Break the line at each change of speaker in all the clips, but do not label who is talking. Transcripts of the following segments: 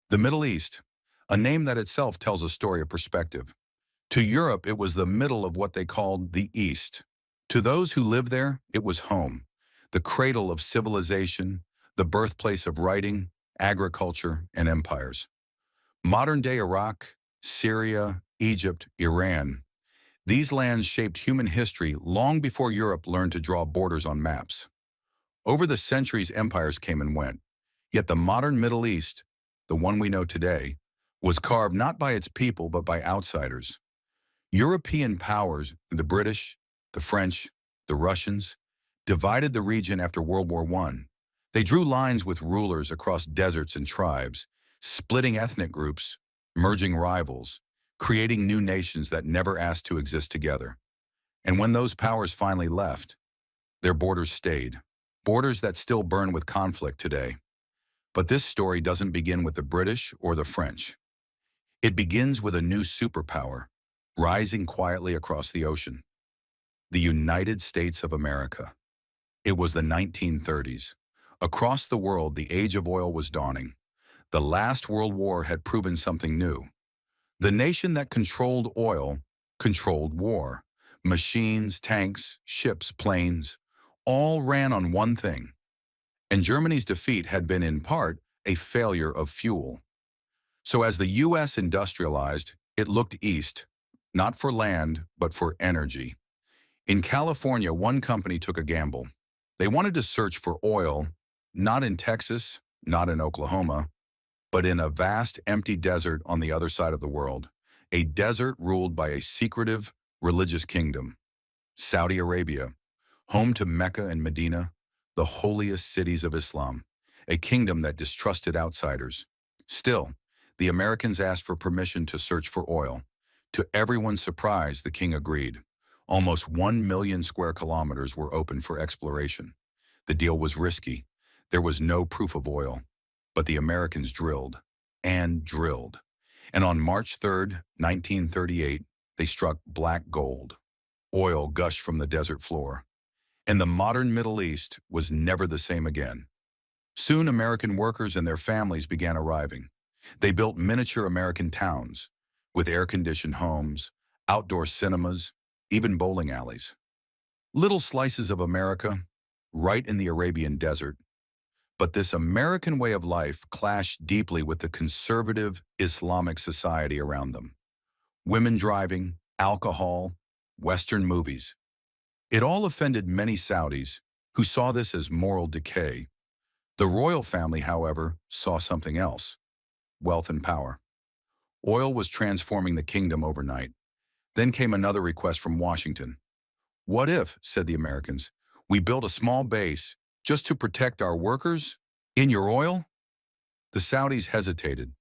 The Middle East, a name that itself tells a story of perspective. To Europe, it was the middle of what they called the East. To those who lived there, it was home, the cradle of civilization, the birthplace of writing, agriculture, and empires. Modern-day Iraq, Syria, Egypt, Iran, these lands shaped human history long before Europe learned to draw borders on maps. Over the centuries, empires came and went, yet the modern Middle East, the one we know today, was carved not by its people but by outsiders. European powers, the British, the French, the Russians, divided the region after World War I. They drew lines with rulers across deserts and tribes, splitting ethnic groups, merging rivals, creating new nations that never asked to exist together. And when those powers finally left, their borders stayed, borders that still burn with conflict today. But this story doesn't begin with the British or the French. It begins with a new superpower, rising quietly across the ocean. The United States of America. It was the 1930s. Across the world, the age of oil was dawning. The last World War had proven something new. The nation that controlled oil controlled war. Machines, tanks, ships, planes, all ran on one thing. And Germany's defeat had been, in part, a failure of fuel. So as the U.S. industrialized, it looked east, not for land, but for energy. In California, one company took a gamble. They wanted to search for oil, not in Texas, not in Oklahoma, but in a vast, empty desert on the other side of the world, a desert ruled by a secretive, religious kingdom, Saudi Arabia, home to Mecca and Medina, the holiest cities of Islam, a kingdom that distrusted outsiders. Still, the Americans asked for permission to search for oil. To everyone's surprise, the king agreed. Almost 1 million square kilometers were open for exploration. The deal was risky. There was no proof of oil. But the Americans drilled and drilled. And on March 3rd, 1938, they struck black gold. Oil gushed from the desert floor. And the modern Middle East was never the same again. Soon, American workers and their families began arriving. They built miniature American towns with air-conditioned homes, outdoor cinemas, even bowling alleys. Little slices of America, right in the Arabian desert. But this American way of life clashed deeply with the conservative Islamic society around them. Women driving, alcohol, Western movies. It all offended many Saudis who saw this as moral decay. The royal family, however, saw something else: wealth and power. Oil was transforming the kingdom overnight. Then came another request from Washington. "What if," said the Americans, "we built a small base just to protect our workers in your oil?" The Saudis hesitated.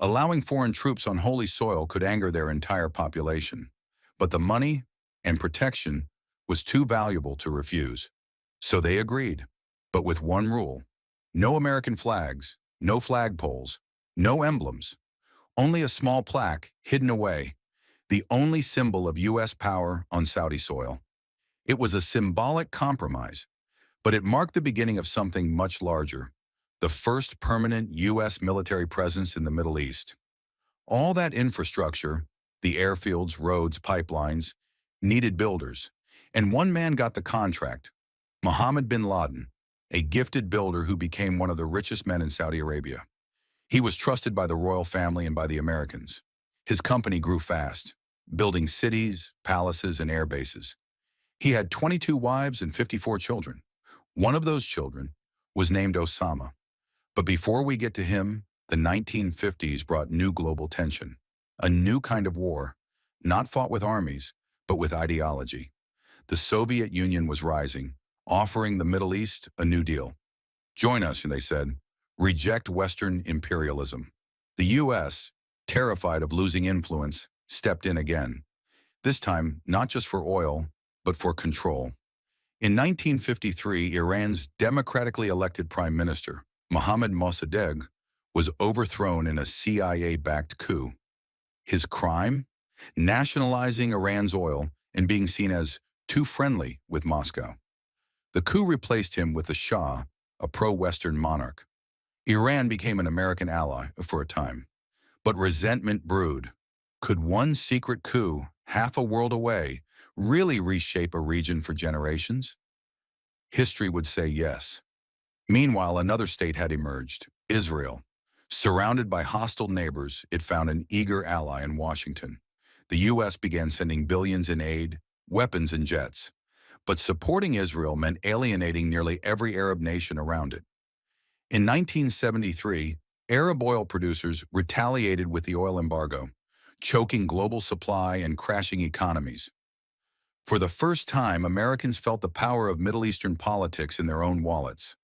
Allowing foreign troops on holy soil could anger their entire population. But the money and protection was too valuable to refuse. So they agreed, but with one rule: no American flags, no flagpoles, no emblems, only a small plaque hidden away, the only symbol of U.S. power on Saudi soil. It was a symbolic compromise, but it marked the beginning of something much larger: the first permanent U.S. military presence in the Middle East. All that infrastructure, the airfields, roads, pipelines, needed builders. And one man got the contract: Mohammed bin Laden, a gifted builder who became one of the richest men in Saudi Arabia. He was trusted by the royal family and by the Americans. His company grew fast, building cities, palaces, and air bases. He had 22 wives and 54 children. One of those children was named Osama. But before we get to him, the 1950s brought new global tension, a new kind of war, not fought with armies, but with ideology. The Soviet Union was rising, offering the Middle East a new deal. "Join us," they said. "Reject Western imperialism." The U.S., terrified of losing influence, stepped in again. This time, not just for oil, but for control. In 1953, Iran's democratically elected prime minister, Mohammad Mossadegh, was overthrown in a CIA-backed coup. His crime? Nationalizing Iran's oil and being seen as too friendly with Moscow. The coup replaced him with the Shah, a pro-Western monarch. Iran became an American ally for a time, but resentment brewed. Could one secret coup, half a world away, really reshape a region for generations? History would say yes. Meanwhile, another state had emerged, Israel. Surrounded by hostile neighbors, it found an eager ally in Washington. The U.S. began sending billions in aid, weapons, and jets. But supporting Israel meant alienating nearly every Arab nation around it. In 1973, Arab oil producers retaliated with the oil embargo, choking global supply and crashing economies. For the first time, Americans felt the power of Middle Eastern politics in their own wallets.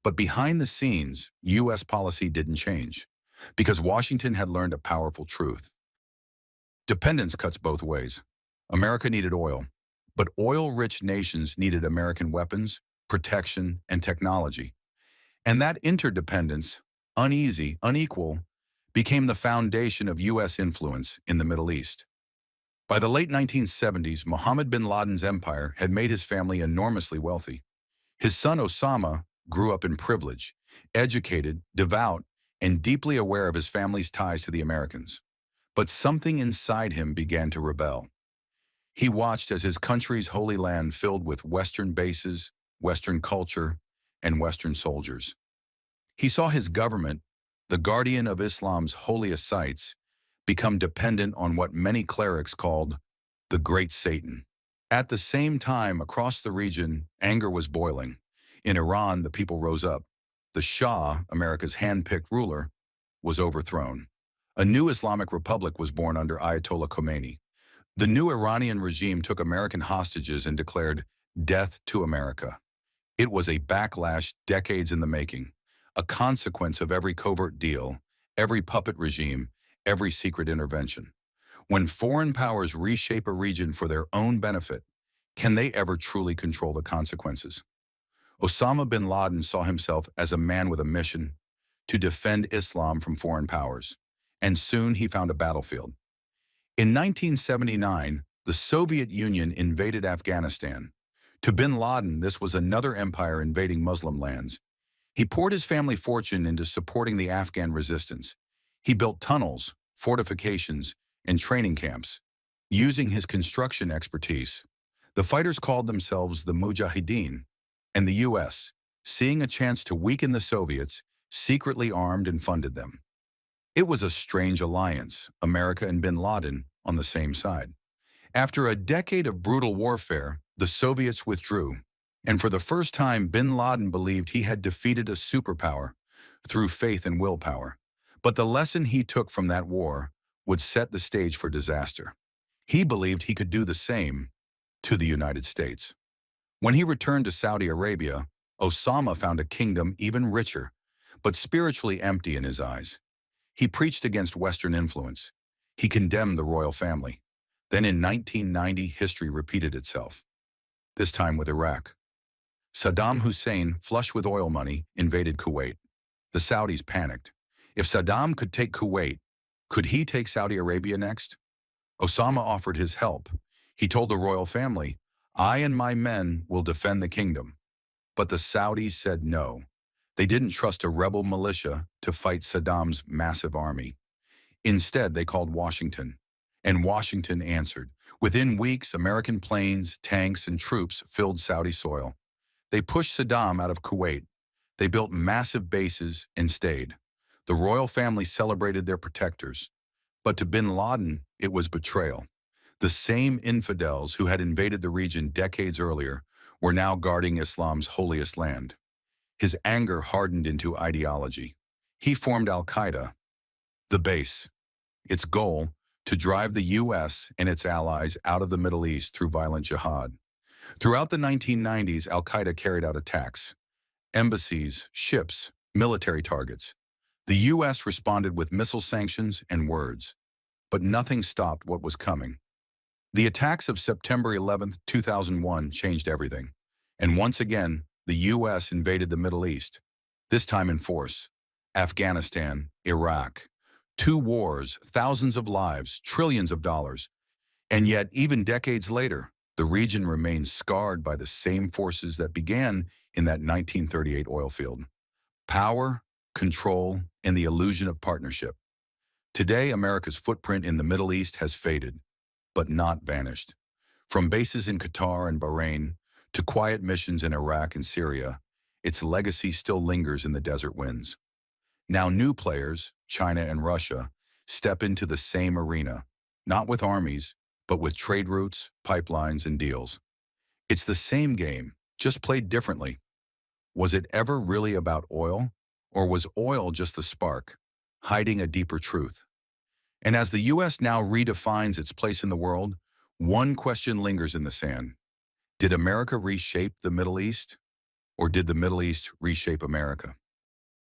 But behind the scenes, U.S. policy didn't change, because Washington had learned a powerful truth. Dependence cuts both ways. America needed oil, but oil-rich nations needed American weapons, protection, and technology. And that interdependence, uneasy, unequal, became the foundation of U.S. influence in the Middle East. By the late 1970s, Mohammed bin Laden's empire had made his family enormously wealthy. His son Osama grew up in privilege, educated, devout, and deeply aware of his family's ties to the Americans. But something inside him began to rebel. He watched as his country's holy land filled with Western bases, Western culture, and Western soldiers. He saw his government, the guardian of Islam's holiest sites, become dependent on what many clerics called the Great Satan. At the same time, across the region, anger was boiling. In Iran, the people rose up. The Shah, America's hand-picked ruler, was overthrown. A new Islamic republic was born under Ayatollah Khomeini. The new Iranian regime took American hostages and declared death to America. It was a backlash decades in the making, a consequence of every covert deal, every puppet regime, every secret intervention. When foreign powers reshape a region for their own benefit, can they ever truly control the consequences? Osama bin Laden saw himself as a man with a mission to defend Islam from foreign powers, and soon he found a battlefield. In 1979, the Soviet Union invaded Afghanistan. To bin Laden, this was another empire invading Muslim lands. He poured his family fortune into supporting the Afghan resistance. He built tunnels, fortifications, and training camps. Using his construction expertise, the fighters called themselves the Mujahideen, and the U.S., seeing a chance to weaken the Soviets, secretly armed and funded them. It was a strange alliance, America and bin Laden on the same side. After a decade of brutal warfare, the Soviets withdrew, and for the first time, bin Laden believed he had defeated a superpower through faith and willpower. But the lesson he took from that war would set the stage for disaster. He believed he could do the same to the United States. When he returned to Saudi Arabia, Osama found a kingdom even richer, but spiritually empty in his eyes. He preached against Western influence. He condemned the royal family. Then in 1990, history repeated itself, this time with Iraq. Saddam Hussein, flush with oil money, invaded Kuwait. The Saudis panicked. If Saddam could take Kuwait, could he take Saudi Arabia next? Osama offered his help. He told the royal family, "I and my men will defend the kingdom." But the Saudis said no. They didn't trust a rebel militia to fight Saddam's massive army. Instead, they called Washington, and Washington answered. Within weeks, American planes, tanks, and troops filled Saudi soil. They pushed Saddam out of Kuwait. They built massive bases and stayed. The royal family celebrated their protectors. But to bin Laden, it was betrayal. The same infidels who had invaded the region decades earlier were now guarding Islam's holiest land. His anger hardened into ideology. He formed Al-Qaeda, the base. Its goal, to drive the U.S. and its allies out of the Middle East through violent jihad. Throughout the 1990s, Al-Qaeda carried out attacks. Embassies, ships, military targets. The U.S. responded with missile sanctions and words. But nothing stopped what was coming. The attacks of September 11, 2001 changed everything. And once again, the U.S. invaded the Middle East, this time in force. Afghanistan, Iraq. 2 wars, thousands of lives, trillions of dollars. And yet, even decades later, the region remains scarred by the same forces that began in that 1938 oil field. Power, control, and the illusion of partnership. Today, America's footprint in the Middle East has faded, but not vanished. From bases in Qatar and Bahrain to quiet missions in Iraq and Syria, its legacy still lingers in the desert winds. Now new players, China and Russia, step into the same arena, not with armies, but with trade routes, pipelines, and deals. It's the same game, just played differently. Was it ever really about oil? Or was oil just the spark, hiding a deeper truth? And as the U.S. now redefines its place in the world, one question lingers in the sand. Did America reshape the Middle East? Or did the Middle East reshape America?